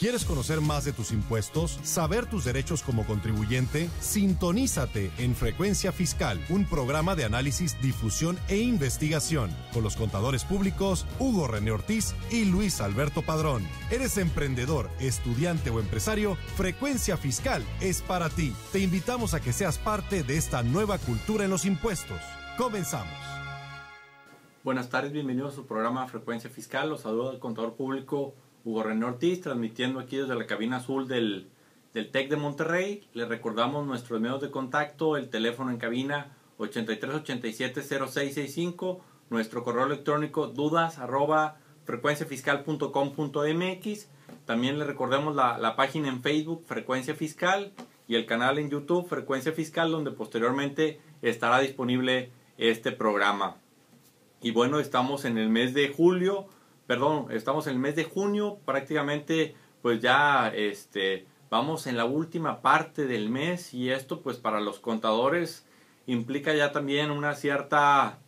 ¿Quieres conocer más de tus impuestos? ¿Saber tus derechos como contribuyente? Sintonízate en Frecuencia Fiscal, un programa de análisis, difusión e investigación con los contadores públicos Hugo René Ortiz y Luis Alberto Padrón. ¿Eres emprendedor, estudiante o empresario? Frecuencia Fiscal es para ti. Te invitamos a que seas parte de esta nueva cultura en los impuestos. Comenzamos. Buenas tardes, bienvenidos a su programa Frecuencia Fiscal. Los saluda el contador público Hugo René Ortiz, transmitiendo aquí desde la cabina azul del TEC de Monterrey. Les recordamos nuestros medios de contacto, el teléfono en cabina 8387-0665, nuestro correo electrónico dudas@frecuenciafiscal.com.mx. También les recordamos la página en Facebook Frecuencia Fiscal y el canal en YouTube Frecuencia Fiscal, donde posteriormente estará disponible este programa. Y bueno, estamos en el mes de junio, prácticamente pues ya vamos en la última parte del mes, y esto pues para los contadores implica ya también una cierta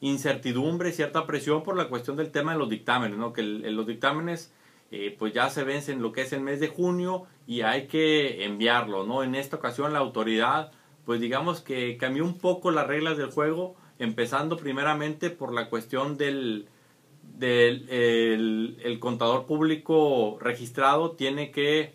incertidumbre, cierta presión por la cuestión del tema de los dictámenes, ¿no? Que los dictámenes pues ya se vencen lo que es el mes de junio y hay que enviarlo, ¿no? En esta ocasión la autoridad pues digamos que cambió un poco las reglas del juego, empezando primeramente por la cuestión del contador público registrado tiene que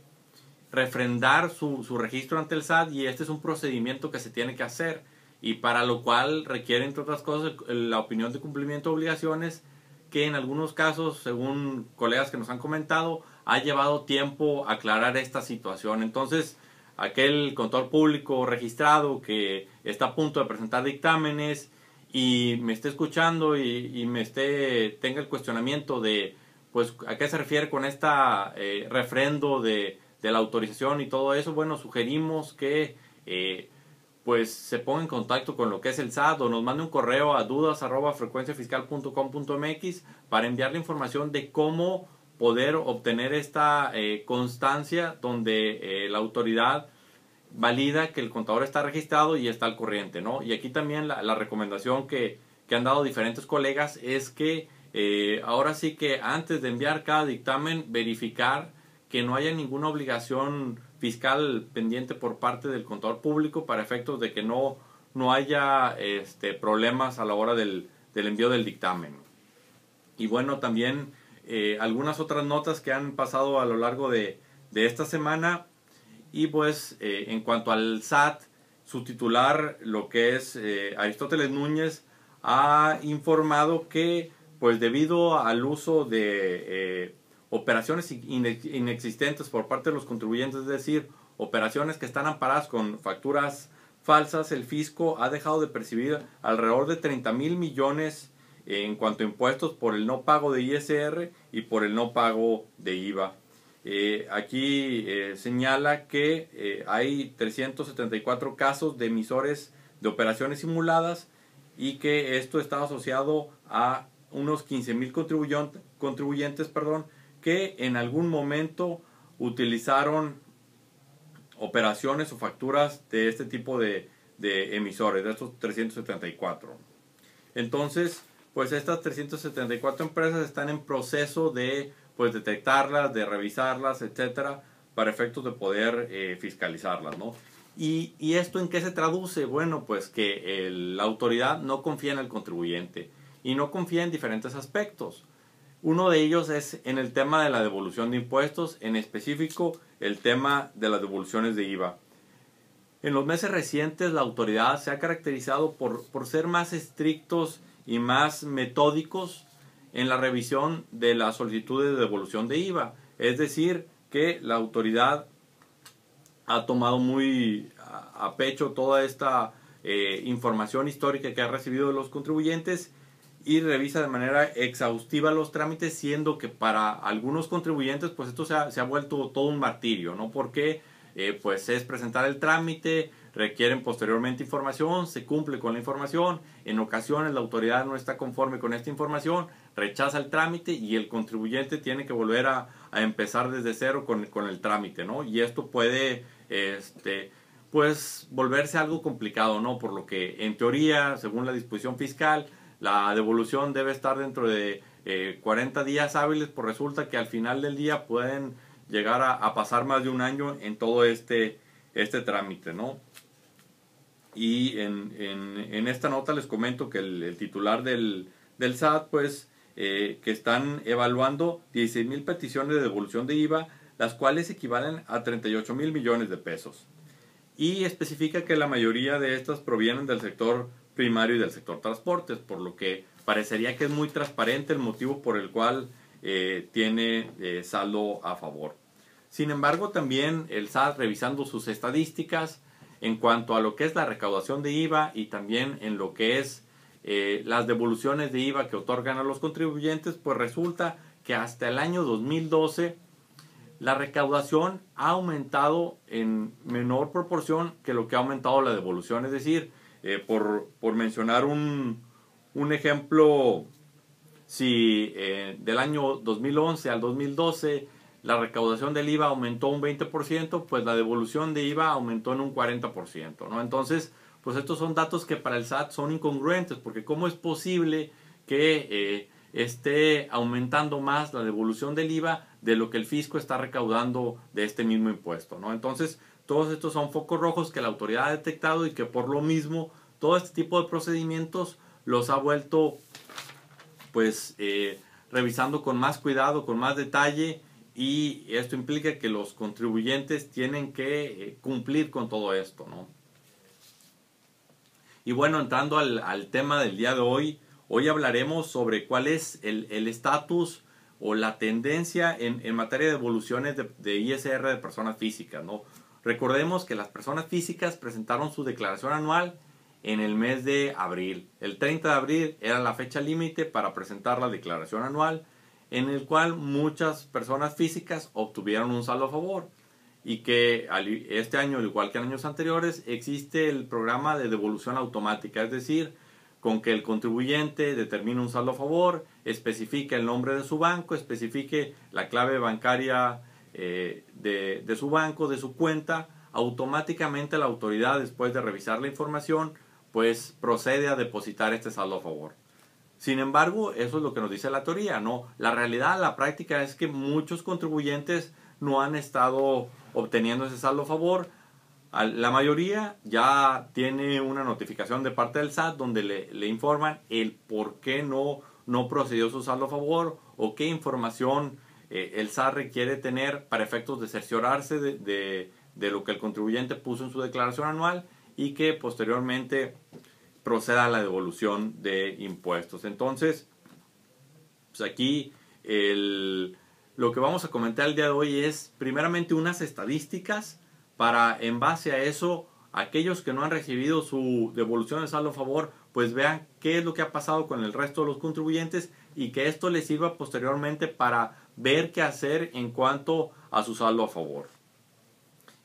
refrendar su registro ante el SAT, y este es un procedimiento que se tiene que hacer, y para lo cual requiere, entre otras cosas, la opinión de cumplimiento de obligaciones, que en algunos casos, según colegas que nos han comentado, ha llevado tiempo aclarar esta situación. Entonces, aquel contador público registrado que está a punto de presentar dictámenes y me esté escuchando y tenga el cuestionamiento de pues a qué se refiere con esta refrendo de la autorización y todo eso, bueno, sugerimos que pues se ponga en contacto con lo que es el SAT o nos mande un correo a dudas@frecuenciafiscal.com.mx para enviar la información de cómo poder obtener esta constancia donde la autoridad valida que el contador está registrado y está al corriente, ¿no? Y aquí también la recomendación que han dado diferentes colegas es que ahora sí que antes de enviar cada dictamen, verificar que no haya ninguna obligación fiscal pendiente por parte del contador público, para efectos de que no haya problemas a la hora del envío del dictamen. Y bueno, también algunas otras notas que han pasado a lo largo de esta semana. Y pues en cuanto al SAT, su titular, lo que es Aristóteles Núñez, ha informado que pues debido al uso de operaciones inexistentes por parte de los contribuyentes, es decir, operaciones que están amparadas con facturas falsas, el fisco ha dejado de percibir alrededor de 30,000 millones en cuanto a impuestos por el no pago de ISR y por el no pago de IVA. Aquí señala que hay 374 casos de emisores de operaciones simuladas y que esto está asociado a unos 15,000 contribuyentes que en algún momento utilizaron operaciones o facturas de este tipo de emisores, de estos 374. Entonces, pues estas 374 empresas están en proceso de pues detectarlas, de revisarlas, etcétera, para efectos de poder fiscalizarlas, ¿no? ¿Y esto en qué se traduce? Bueno, pues que la autoridad no confía en el contribuyente y no confía en diferentes aspectos. Uno de ellos es en el tema de la devolución de impuestos, en específico el tema de las devoluciones de IVA. En los meses recientes la autoridad se ha caracterizado por ser más estrictos y más metódicos en la revisión de las solicitudes de devolución de IVA. Es decir, que la autoridad ha tomado muy a pecho toda esta información histórica que ha recibido de los contribuyentes y revisa de manera exhaustiva los trámites, siendo que para algunos contribuyentes pues esto se ha vuelto todo un martirio, ¿no? Porque pues es presentar el trámite, requieren posteriormente información, se cumple con la información, en ocasiones la autoridad no está conforme con esta información, rechaza el trámite y el contribuyente tiene que volver a empezar desde cero con el trámite, ¿no? Y esto puede pues volverse algo complicado, ¿no? Por lo que en teoría, según la disposición fiscal, la devolución debe estar dentro de 40 días hábiles, pues resulta que al final del día pueden llegar a pasar más de un año en todo este trámite, ¿no? Y en esta nota les comento que el titular del SAT, pues, que están evaluando 16,000 peticiones de devolución de IVA, las cuales equivalen a 38,000 millones de pesos. Y especifica que la mayoría de estas provienen del sector primario y del sector transportes, por lo que parecería que es muy transparente el motivo por el cual tiene saldo a favor. Sin embargo, también el SAT, revisando sus estadísticas en cuanto a lo que es la recaudación de IVA y también en lo que es las devoluciones de IVA que otorgan a los contribuyentes, pues resulta que hasta el año 2012 la recaudación ha aumentado en menor proporción que lo que ha aumentado la devolución. Es decir, por mencionar un ejemplo, si del año 2011 al 2012 la recaudación del IVA aumentó un 20%, pues la devolución de IVA aumentó en un 40%, ¿no? Entonces, pues estos son datos que para el SAT son incongruentes, porque ¿cómo es posible que esté aumentando más la devolución del IVA de lo que el fisco está recaudando de este mismo impuesto, ¿no? Entonces, todos estos son focos rojos que la autoridad ha detectado y que por lo mismo todo este tipo de procedimientos los ha vuelto, pues, revisando con más cuidado, con más detalle, y esto implica que los contribuyentes tienen que cumplir con todo esto, ¿no? Y bueno, entrando al tema del día de hoy hablaremos sobre cuál es el estatus o la tendencia en materia de devoluciones de ISR de personas físicas, ¿no? Recordemos que las personas físicas presentaron su declaración anual en el mes de abril. El 30 de abril era la fecha límite para presentar la declaración anual, en el cual muchas personas físicas obtuvieron un saldo a favor, y que este año, al igual que en años anteriores, existe el programa de devolución automática, es decir, con que el contribuyente determine un saldo a favor, especifique el nombre de su banco, especifique la clave bancaria de su banco, de su cuenta, automáticamente la autoridad, después de revisar la información, pues procede a depositar este saldo a favor. Sin embargo, eso es lo que nos dice la teoría, ¿no? La realidad, la práctica es que muchos contribuyentes no han estado obteniendo ese saldo a favor. La mayoría ya tiene una notificación de parte del SAT donde le informan el por qué no procedió su saldo a favor, o qué información el SAT requiere tener para efectos de cerciorarse de lo que el contribuyente puso en su declaración anual, y que posteriormente proceda a la devolución de impuestos. Entonces, pues aquí lo que vamos a comentar el día de hoy es primeramente unas estadísticas para, en base a eso, aquellos que no han recibido su devolución de saldo a favor, pues vean qué es lo que ha pasado con el resto de los contribuyentes, y que esto les sirva posteriormente para ver qué hacer en cuanto a su saldo a favor.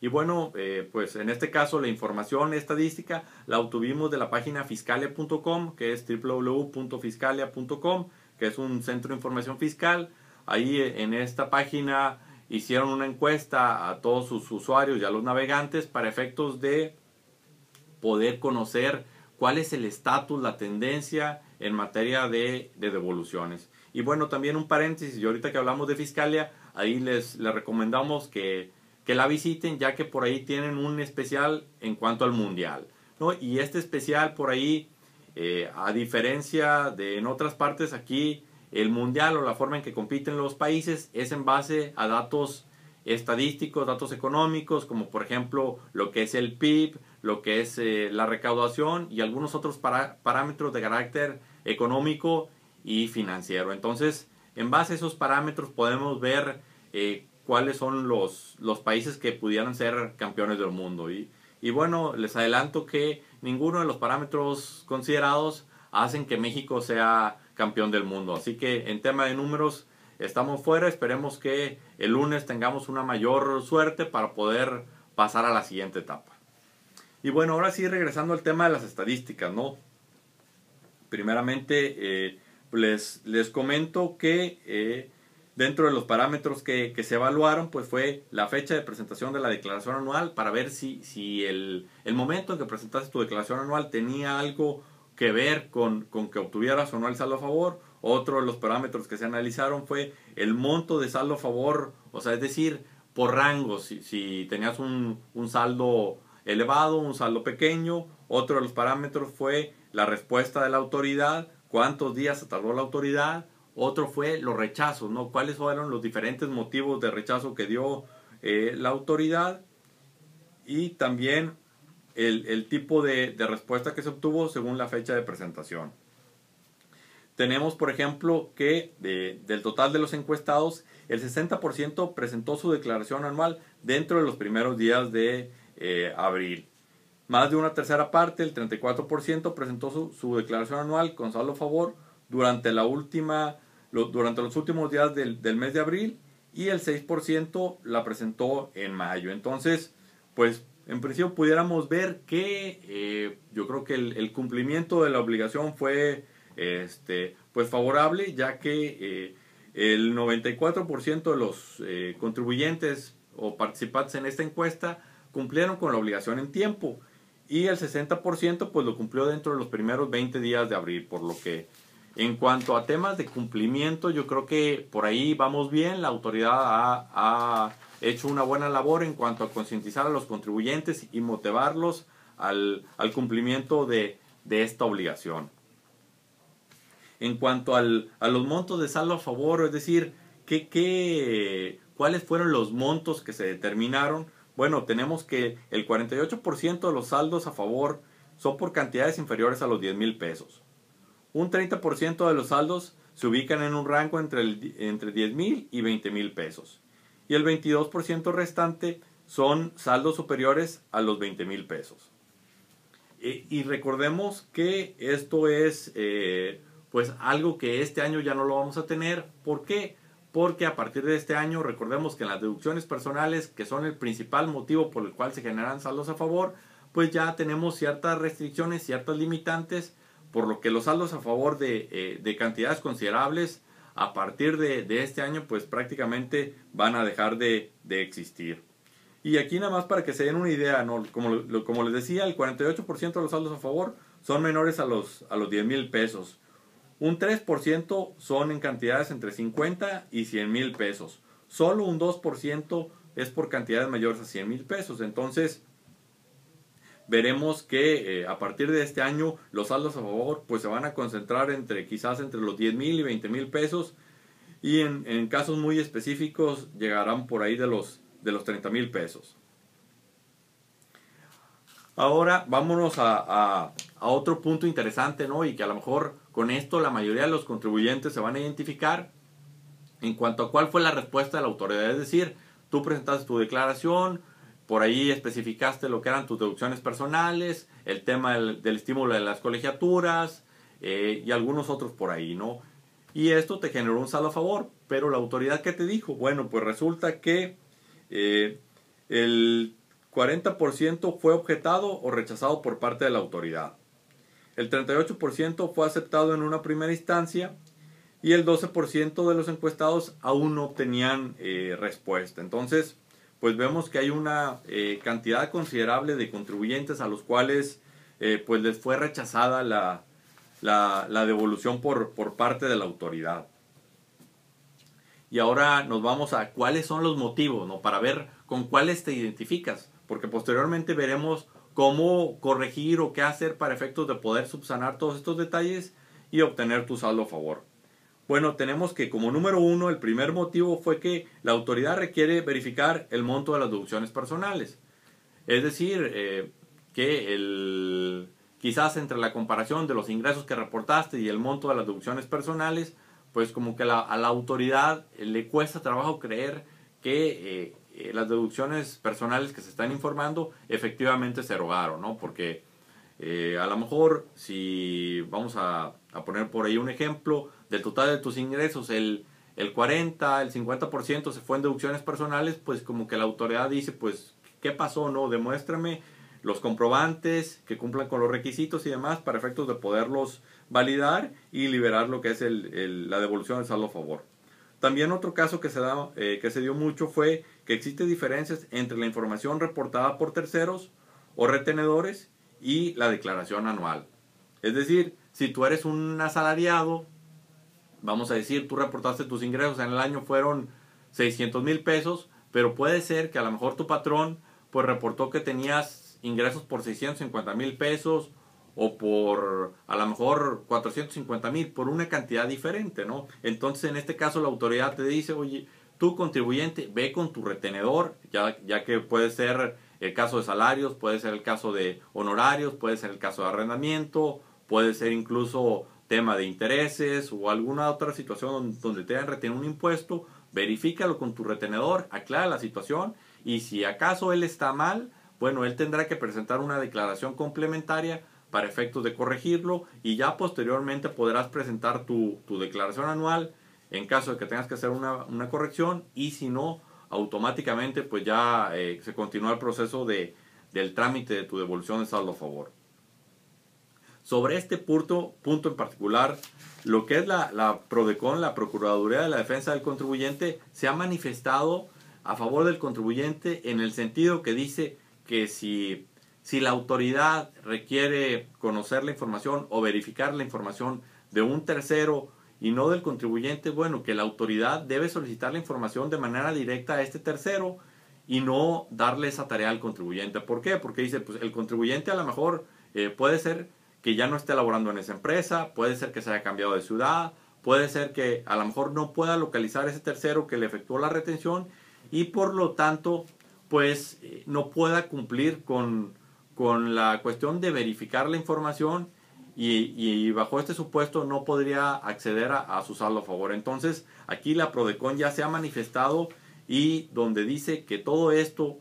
Y bueno, pues en este caso la información estadística la obtuvimos de la página fiscalia.com, que es www.fiscalia.com, que es un centro de información fiscal. Ahí en esta página hicieron una encuesta a todos sus usuarios y a los navegantes para efectos de poder conocer cuál es el estatus, la tendencia en materia de devoluciones. Y bueno, también un paréntesis, y ahorita que hablamos de Fiscalia, ahí les recomendamos que la visiten, ya que por ahí tienen un especial en cuanto al mundial, ¿no? Y este especial por ahí, a diferencia de en otras partes, aquí el mundial o la forma en que compiten los países es en base a datos estadísticos, datos económicos, como por ejemplo lo que es el PIB, lo que es la recaudación y algunos otros parámetros de carácter económico y financiero. Entonces, en base a esos parámetros podemos ver cuáles son los países que pudieran ser campeones del mundo. Y bueno, les adelanto que ninguno de los parámetros considerados hacen que México sea campeón del mundo. Así que en tema de números estamos fuera. Esperemos que el lunes tengamos una mayor suerte para poder pasar a la siguiente etapa. Y bueno, ahora sí, regresando al tema de las estadísticas, ¿no? Primeramente, les comento que dentro de los parámetros que se evaluaron, pues fue la fecha de presentación de la declaración anual, para ver si el momento en que presentaste tu declaración anual tenía algo que ver con que obtuvieras o no el saldo a favor. Otro de los parámetros que se analizaron fue el monto de saldo a favor O sea, es decir, por rangos, si tenías un saldo elevado, un saldo pequeño. Otro de los parámetros fue la respuesta de la autoridad, cuántos días se tardó la autoridad. Otro fue los rechazos, ¿no? Cuáles fueron los diferentes motivos de rechazo que dio la autoridad, y también el tipo de respuesta que se obtuvo según la fecha de presentación. Tenemos, por ejemplo, que del total de los encuestados, el 60% presentó su declaración anual dentro de los primeros días de abril. Más de una tercera parte, el 34%, presentó su declaración anual con saldo a favor durante los últimos días del mes de abril, y el 6% la presentó en mayo. Entonces, pues en principio pudiéramos ver que yo creo que el cumplimiento de la obligación fue pues favorable, ya que el 94% de los contribuyentes o participantes en esta encuesta cumplieron con la obligación en tiempo, y el 60% pues lo cumplió dentro de los primeros 20 días de abril, por lo que en cuanto a temas de cumplimiento, yo creo que por ahí vamos bien. La autoridad ha hecho una buena labor en cuanto a concientizar a los contribuyentes y motivarlos al cumplimiento de esta obligación. En cuanto a los montos de saldo a favor, es decir, ¿cuáles fueron los montos que se determinaron? Bueno, tenemos que el 48% de los saldos a favor son por cantidades inferiores a los 10,000 pesos. Un 30% de los saldos se ubican en un rango entre 10,000 y 20,000 pesos. Y el 22% restante son saldos superiores a los 20,000 pesos. Y recordemos que esto es pues algo que este año ya no lo vamos a tener. ¿Por qué? Porque a partir de este año, recordemos que en las deducciones personales, que son el principal motivo por el cual se generan saldos a favor, pues ya tenemos ciertas restricciones, ciertas limitantes, por lo que los saldos a favor de cantidades considerables a partir de este año pues prácticamente van a dejar de existir. Y aquí nada más para que se den una idea, ¿no? Como les decía, el 48% de los saldos a favor son menores a los 10,000 pesos. Un 3% son en cantidades entre 50 y 100,000 pesos. Solo un 2% es por cantidades mayores a 100,000 pesos. Entonces, veremos que a partir de este año los saldos a favor pues se van a concentrar quizás entre los 10,000 y 20,000 pesos, y en casos muy específicos llegarán por ahí de los 30,000 pesos. Ahora vámonos a otro punto interesante, ¿no? Y que a lo mejor con esto la mayoría de los contribuyentes se van a identificar en cuanto a cuál fue la respuesta de la autoridad. Es decir, tú presentaste tu declaración, por ahí especificaste lo que eran tus deducciones personales, el tema del estímulo de las colegiaturas y algunos otros por ahí, ¿no? Y esto te generó un saldo a favor, pero la autoridad, ¿qué te dijo? Bueno, pues resulta que el 40% fue objetado o rechazado por parte de la autoridad. El 38% fue aceptado en una primera instancia, y el 12% de los encuestados aún no obtenían respuesta. Entonces, pues vemos que hay una cantidad considerable de contribuyentes a los cuales pues les fue rechazada la devolución por parte de la autoridad. Y ahora nos vamos a cuáles son los motivos, ¿no? Para ver con cuáles te identificas, porque posteriormente veremos cómo corregir o qué hacer para efectos de poder subsanar todos estos detalles y obtener tu saldo a favor. Bueno, tenemos que como número 1, el primer motivo fue que la autoridad requiere verificar el monto de las deducciones personales. Es decir, que quizás entre la comparación de los ingresos que reportaste y el monto de las deducciones personales, pues como que a la autoridad le cuesta trabajo creer que las deducciones personales que se están informando efectivamente se erogaron, ¿no? Porque a lo mejor si vamos a poner por ahí un ejemplo, del total de tus ingresos el 40, el 50% se fue en deducciones personales, pues como que la autoridad dice, pues ¿qué pasó? No, demuéstrame los comprobantes que cumplan con los requisitos y demás para efectos de poderlos validar y liberar lo que es la devolución del saldo a favor. También otro caso que se dio mucho fue que existen diferencias entre la información reportada por terceros o retenedores y la declaración anual. Es decir, si tú eres un asalariado, vamos a decir, tú reportaste tus ingresos en el año fueron 600,000 pesos, pero puede ser que a lo mejor tu patrón pues reportó que tenías ingresos por 650,000 pesos o por a lo mejor 450,000, por una cantidad diferente, ¿no? Entonces en este caso la autoridad te dice, oye, tú contribuyente, ve con tu retenedor, ya que puede ser el caso de salarios, puede ser el caso de honorarios, puede ser el caso de arrendamiento, puede ser incluso tema de intereses o alguna otra situación donde te hayan retenido un impuesto. Verifícalo con tu retenedor, aclara la situación, y si acaso él está mal, bueno, él tendrá que presentar una declaración complementaria para efectos de corregirlo, y ya posteriormente podrás presentar tu declaración anual en caso de que tengas que hacer una corrección, y si no, automáticamente pues ya se continúa el proceso del trámite de tu devolución de saldo a favor. Sobre este punto en particular, lo que es la PRODECON, la Procuraduría de la Defensa del Contribuyente, se ha manifestado a favor del contribuyente en el sentido que dice que si la autoridad requiere conocer la información o verificar la información de un tercero y no del contribuyente, bueno, que la autoridad debe solicitar la información de manera directa a este tercero y no darle esa tarea al contribuyente. ¿Por qué? Porque dice, pues el contribuyente a lo mejor puede ser que ya no esté laborando en esa empresa, puede ser que se haya cambiado de ciudad, puede ser que a lo mejor no pueda localizar ese tercero que le efectuó la retención, y por lo tanto pues no pueda cumplir con la cuestión de verificar la información, y bajo este supuesto no podría acceder a su saldo a favor. Entonces aquí la PRODECON ya se ha manifestado, y donde dice que todo esto,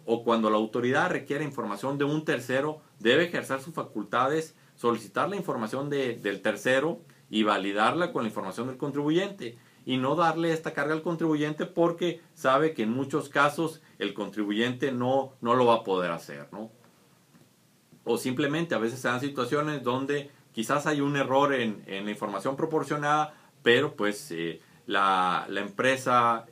o cuando la autoridad requiere información de un tercero, debe ejercer sus facultades, solicitar la información del tercero y validarla con la información del contribuyente, y no darle esta carga al contribuyente porque sabe que en muchos casos el contribuyente no lo va a poder hacer, ¿no? O simplemente a veces se dan situaciones donde quizás hay un error en la información proporcionada, pero pues la empresa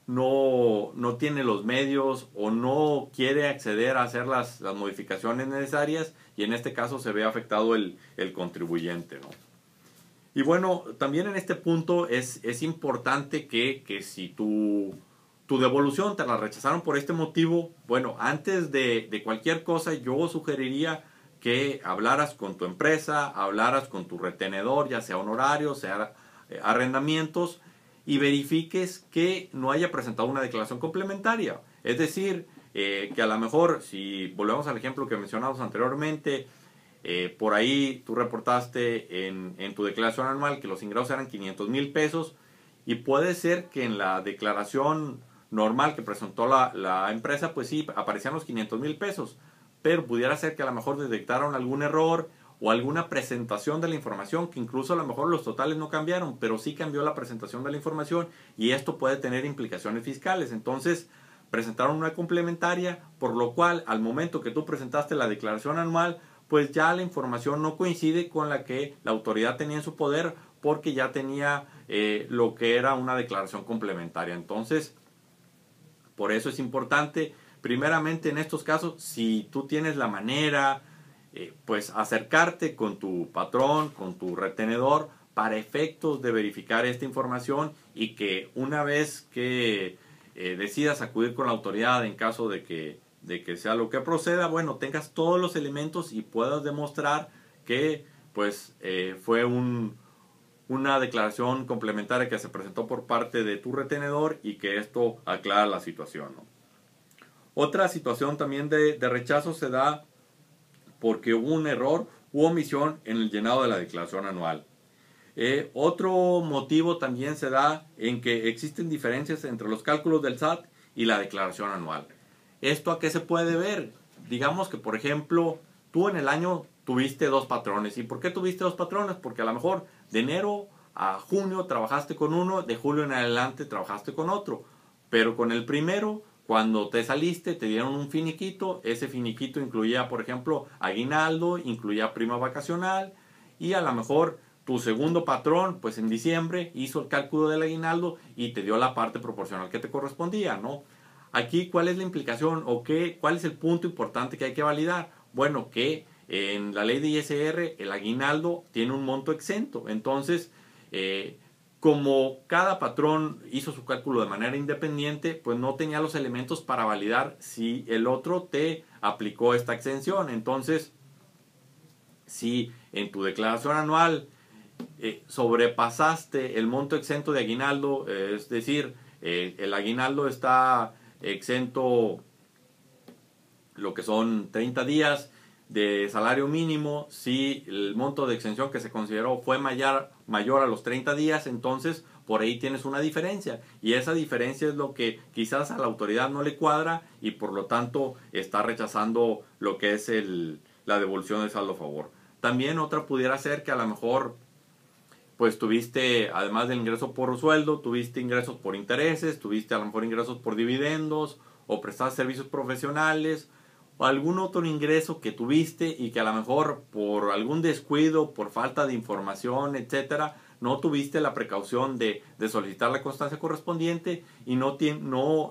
no tiene los medios o no quiere acceder a hacer las modificaciones necesarias, y en este caso se ve afectado el contribuyente, ¿no? Y bueno, también en este punto es importante que si tu devolución te la rechazaron por este motivo, bueno, antes de cualquier cosa yo sugeriría que hablaras con tu empresa, hablaras con tu retenedor, ya sea honorarios, sea arrendamientos, y verifiques que no haya presentado una declaración complementaria. Es decir, que a lo mejor, si volvemos al ejemplo que mencionamos anteriormente, por ahí tú reportaste en tu declaración anual que los ingresos eran 500,000 pesos, y puede ser que en la declaración normal que presentó la empresa, pues sí, aparecían los 500,000 pesos, pero pudiera ser que a lo mejor detectaron algún error o alguna presentación de la información, que incluso a lo mejor los totales no cambiaron, pero sí cambió la presentación de la información, y esto puede tener implicaciones fiscales. Entonces presentaron una complementaria, por lo cual al momento que tú presentaste la declaración anual, pues ya la información no coincide con la que la autoridad tenía en su poder, porque ya tenía lo que era una declaración complementaria. Entonces, por eso es importante, primeramente en estos casos, si tú tienes la manera, pues acercarte con tu patrón, con tu retenedor, para efectos de verificar esta información, y que una vez que decidas acudir con la autoridad en caso de que sea lo que proceda, bueno, tengas todos los elementos y puedas demostrar que pues fue una declaración complementaria que se presentó por parte de tu retenedor, y que esto aclara la situación, ¿no? Otra situación también de rechazo se da porque hubo un error u omisión en el llenado de la declaración anual. Otro motivo también se da en que existen diferencias entre los cálculos del SAT y la declaración anual. ¿Esto a qué se puede ver? Digamos que, por ejemplo, tú en el año tuviste 2 patrones. ¿Y por qué tuviste 2 patrones? Porque a lo mejor de enero a junio trabajaste con uno, de julio en adelante trabajaste con otro. Pero con el primero, cuando te saliste, te dieron un finiquito. Ese finiquito incluía, por ejemplo, aguinaldo, incluía prima vacacional, y a lo mejor tu segundo patrón, pues en diciembre hizo el cálculo del aguinaldo y te dio la parte proporcional que te correspondía, ¿no? Aquí, ¿cuál es la implicación o cuál es el punto importante que hay que validar? Bueno, que en la ley de ISR el aguinaldo tiene un monto exento. Entonces, como cada patrón hizo su cálculo de manera independiente, pues no tenía los elementos para validar si el otro te aplicó esta exención. Entonces, si en tu declaración anual sobrepasaste el monto exento de aguinaldo, es decir, el aguinaldo está exento lo que son 30 días de salario mínimo. Si el monto de exención que se consideró fue mayor a los 30 días, entonces por ahí tienes una diferencia, y esa diferencia es lo que quizás a la autoridad no le cuadra y por lo tanto está rechazando lo que es la devolución del saldo a favor. También otra pudiera ser que a lo mejor pues tuviste, además del ingreso por sueldo, tuviste ingresos por intereses, tuviste a lo mejor ingresos por dividendos, o prestaste servicios profesionales, o algún otro ingreso que tuviste y que a lo mejor por algún descuido, por falta de información, etcétera, no tuviste la precaución de solicitar la constancia correspondiente y no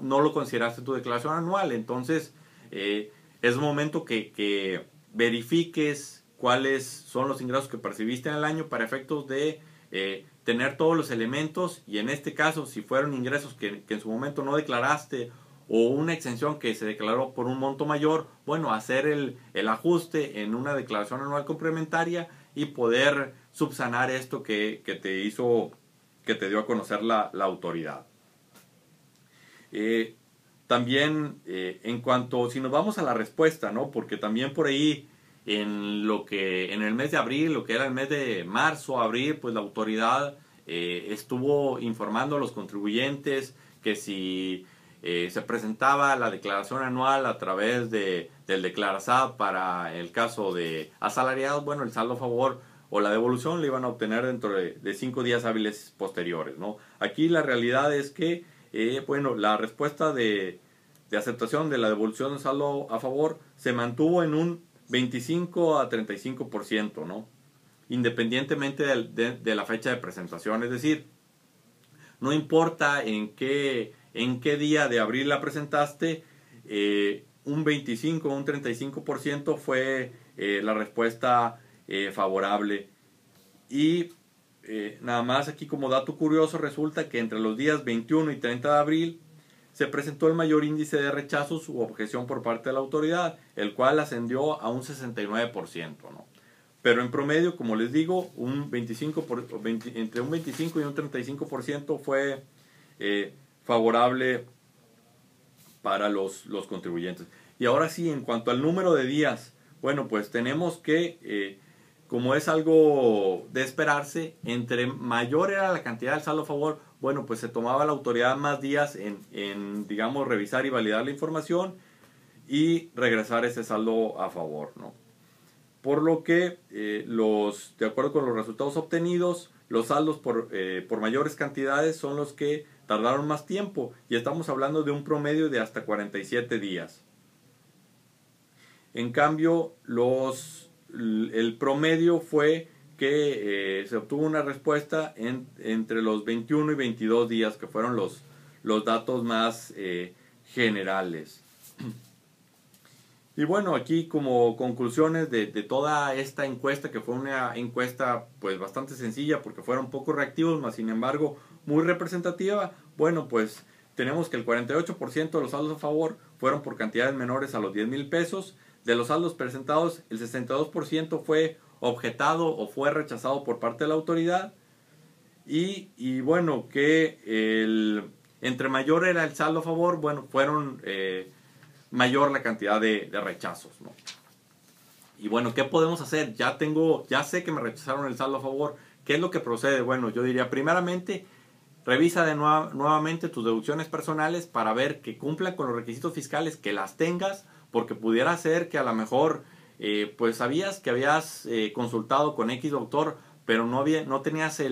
lo consideraste en tu declaración anual. Entonces, es momento que verifiques cuáles son los ingresos que percibiste en el año para efectos de tener todos los elementos, y en este caso si fueron ingresos que en su momento no declaraste o una exención que se declaró por un monto mayor, bueno, hacer el ajuste en una declaración anual complementaria y poder subsanar esto que te dio a conocer la autoridad. También en cuanto, si nos vamos a la respuesta, ¿no? Porque también por ahí en el mes de abril, lo que era el mes de marzo, abril, pues la autoridad estuvo informando a los contribuyentes que si se presentaba la declaración anual a través del Declarasab para el caso de asalariados, bueno, el saldo a favor o la devolución le iban a obtener dentro de 5 días hábiles posteriores, ¿no? Aquí la realidad es que, bueno, la respuesta de aceptación de la devolución del saldo a favor se mantuvo en un 25 a 35%, ¿no? Independientemente de la fecha de presentación. Es decir, no importa en qué día de abril la presentaste, un 25 o un 35% fue la respuesta favorable. Y nada más aquí como dato curioso, resulta que entre los días 21 y 30 de abril se presentó el mayor índice de rechazos u objeción por parte de la autoridad, el cual ascendió a un 69%, ¿no? Pero en promedio, como les digo, entre un 25 y un 35% fue favorable para los contribuyentes. Y ahora sí, en cuanto al número de días, bueno, pues tenemos que, como es algo de esperarse, entre mayor era la cantidad del saldo a favor, bueno, pues se tomaba la autoridad más días en digamos, revisar y validar la información y regresar ese saldo a favor, ¿no? Por lo que, de acuerdo con los resultados obtenidos, los saldos por mayores cantidades son los que tardaron más tiempo, y estamos hablando de un promedio de hasta 47 días. En cambio, el promedio fue que se obtuvo una respuesta entre los 21 y 22 días, que fueron los datos más generales. Y bueno, aquí como conclusiones de toda esta encuesta, que fue una encuesta pues bastante sencilla porque fueron poco reactivos, mas sin embargo muy representativa, bueno, pues tenemos que el 48% de los saldos a favor fueron por cantidades menores a los 10,000 pesos. De los saldos presentados, el 62% fue objetado o fue rechazado por parte de la autoridad. Y bueno, que entre mayor era el saldo a favor, bueno, fueron mayor la cantidad de rechazos, ¿no? Y bueno, ¿qué podemos hacer? Ya sé que me rechazaron el saldo a favor. ¿Qué es lo que procede? Bueno, yo diría, primeramente, revisa nuevamente tus deducciones personales para ver que cumplan con los requisitos fiscales, que las tengas, porque pudiera ser que a lo mejor pues sabías que habías consultado con X doctor, pero no tenías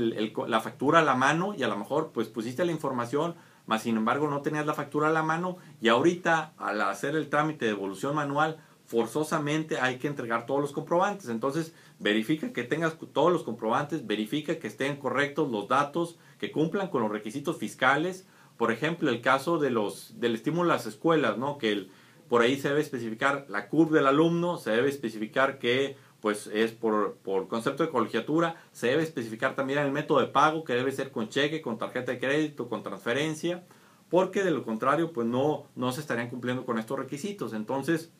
la factura a la mano, y a lo mejor pues pusiste la información, mas sin embargo no tenías la factura a la mano, y ahorita al hacer el trámite de devolución manual forzosamente hay que entregar todos los comprobantes. Entonces verifica que tengas todos los comprobantes, verifica que estén correctos los datos, que cumplan con los requisitos fiscales. Por ejemplo, el caso del estímulo a las escuelas, ¿no? Que por ahí se debe especificar la CURP del alumno, se debe especificar que pues es por concepto de colegiatura. Se debe especificar también el método de pago, que debe ser con cheque, con tarjeta de crédito, con transferencia, porque de lo contrario pues no se estarían cumpliendo con estos requisitos. Entonces,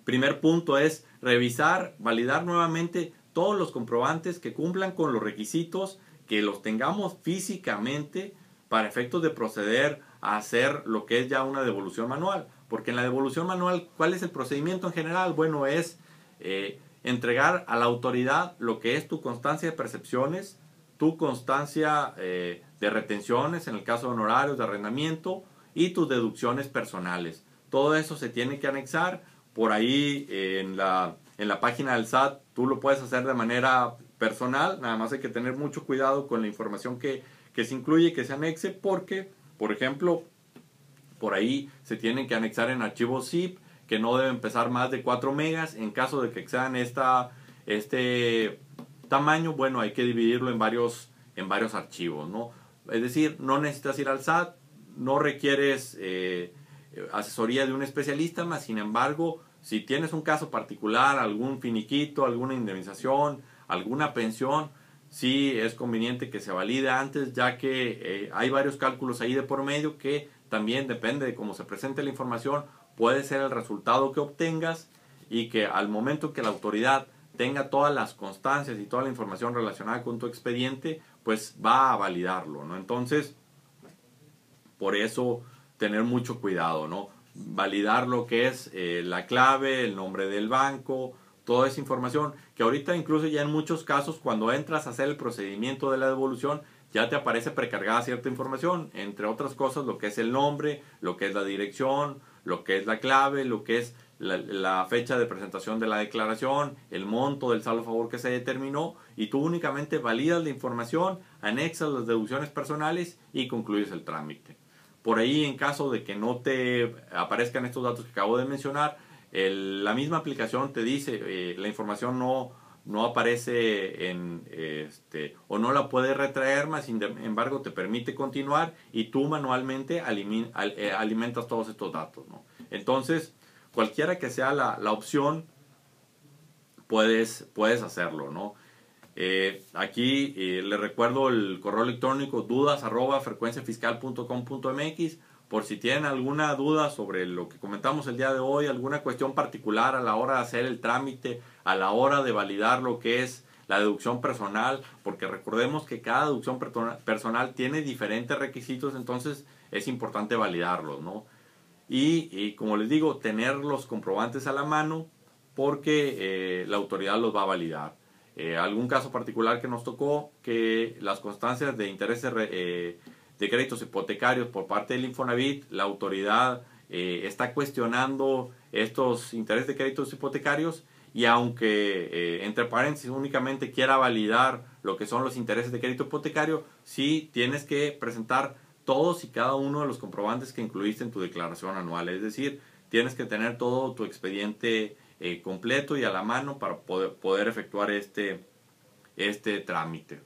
primer punto es revisar, validar nuevamente todos los comprobantes que cumplan con los requisitos, que los tengamos físicamente para efectos de proceder a hacer lo que es ya una devolución manual. Porque en la devolución manual, ¿cuál es el procedimiento en general? Bueno, es entregar a la autoridad lo que es tu constancia de percepciones, tu constancia de retenciones, en el caso de honorarios, de arrendamiento, y tus deducciones personales. Todo eso se tiene que anexar. Por ahí en la página del SAT tú lo puedes hacer de manera personal, nada más hay que tener mucho cuidado con la información que se incluye, que se anexe, porque, por ejemplo, por ahí se tienen que anexar en archivos zip que no deben pesar más de 4 megas. En caso de que excedan este tamaño, bueno, hay que dividirlo en varios archivos, ¿no? Es decir, no necesitas ir al SAT, no requieres asesoría de un especialista, más sin embargo, si tienes un caso particular, algún finiquito, alguna indemnización, alguna pensión, sí es conveniente que se valide antes, ya que hay varios cálculos ahí de por medio que también depende de cómo se presente la información, puede ser el resultado que obtengas, y que al momento que la autoridad tenga todas las constancias y toda la información relacionada con tu expediente, pues va a validarlo, ¿no? Entonces, por eso tener mucho cuidado, ¿no? Validar lo que es la clave, el nombre del banco, toda esa información, que ahorita incluso ya en muchos casos cuando entras a hacer el procedimiento de la devolución ya te aparece precargada cierta información, entre otras cosas lo que es el nombre, lo que es la dirección, lo que es la clave, lo que es la fecha de presentación de la declaración, el monto del saldo a favor que se determinó, y tú únicamente validas la información, anexas las deducciones personales y concluyes el trámite. Por ahí, en caso de que no te aparezcan estos datos que acabo de mencionar, la misma aplicación te dice la información no aparece o no la puedes retraer, más sin embargo te permite continuar y tú manualmente alimentas todos estos datos, ¿no? Entonces, cualquiera que sea la opción, puedes hacerlo, ¿no? Aquí les recuerdo el correo electrónico dudas@frecuenciafiscal.com.mx, por si tienen alguna duda sobre lo que comentamos el día de hoy, alguna cuestión particular a la hora de hacer el trámite, a la hora de validar lo que es la deducción personal, porque recordemos que cada deducción personal tiene diferentes requisitos, entonces es importante validarlos, ¿no? Y como les digo, tener los comprobantes a la mano, porque la autoridad los va a validar. Algún caso particular que nos tocó, que las constancias de intereses de créditos hipotecarios por parte del Infonavit, la autoridad está cuestionando estos intereses de créditos hipotecarios, y aunque entre paréntesis únicamente quiera validar lo que son los intereses de crédito hipotecario, sí tienes que presentar todos y cada uno de los comprobantes que incluiste en tu declaración anual. Es decir, tienes que tener todo tu expediente completo y a la mano para poder efectuar este trámite.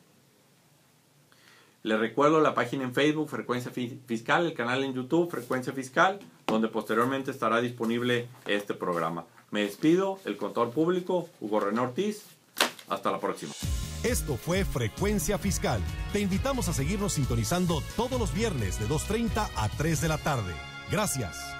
Les recuerdo la página en Facebook, Frecuencia Fiscal, el canal en YouTube, Frecuencia Fiscal, donde posteriormente estará disponible este programa. Me despido, el contador público, Hugo René Ortiz. Hasta la próxima. Esto fue Frecuencia Fiscal. Te invitamos a seguirnos sintonizando todos los viernes de 2:30 a 3 de la tarde. Gracias.